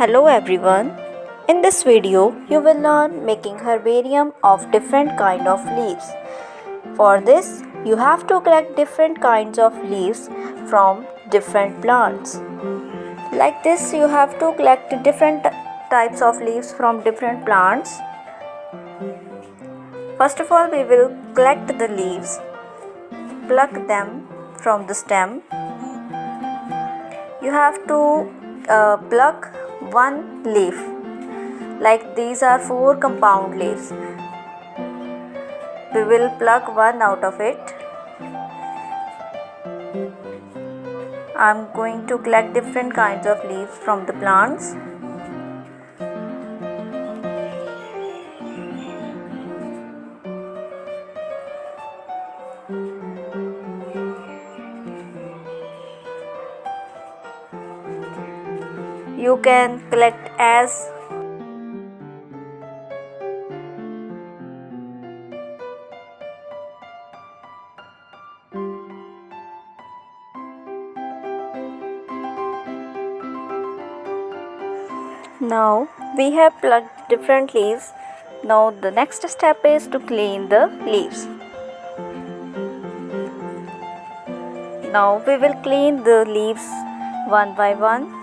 Hello everyone. In this video, you will learn making herbarium of different kind of leaves. For this, you have to collect different kinds of leaves from different plants. Like this, you have to collect different types of leaves from different plants. First of all, we will collect the leaves, pluck them from the stem. You have to pluck one leaf. Like these are 4 compound leaves. We will pluck one out of it. I am going to collect different kinds of leaves from the plants. You can collect as Now we have plucked different leaves. Now the next step is to clean the leaves. Now we will clean the leaves one by one.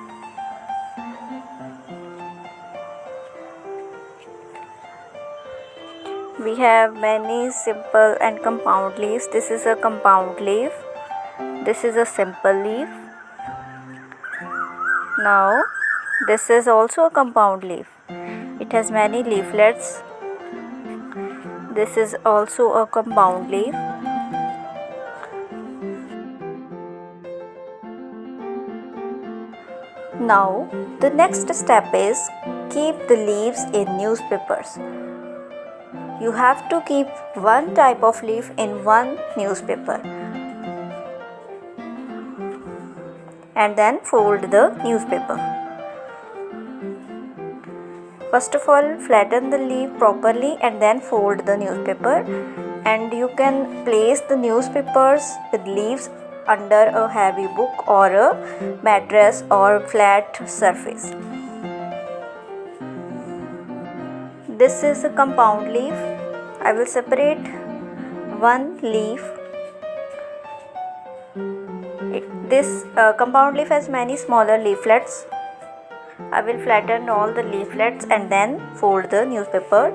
We have many simple and compound leaves. This is a compound leaf. This is a simple leaf. Now this is also a compound leaf. It has many leaflets. This is also a compound leaf. Now the next step is keep the leaves in newspapers. You have to keep one type of leaf in one newspaper and then fold the newspaper. First of all, flatten the leaf properly and then fold the newspaper, and you can place the newspapers with leaves under a heavy book or a mattress or flat surface. This is a compound leaf. I will separate one leaf. This compound leaf has many smaller leaflets. I will flatten all the leaflets and then fold the newspaper.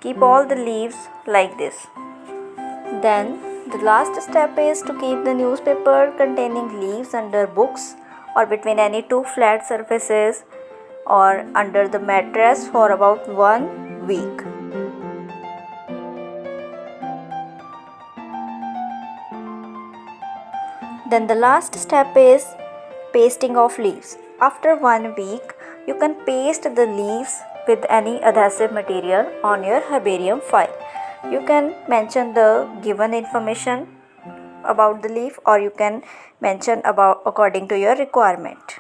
Keep all the leaves like this. Then the last step is to keep the newspaper containing leaves under books or between any 2 flat surfaces or under the mattress for about 1 week. Then the last step is pasting of leaves. After 1 week, you can paste the leaves with any adhesive material on your herbarium file. You can mention the given information about the leaf, or you can mention about according to your requirement.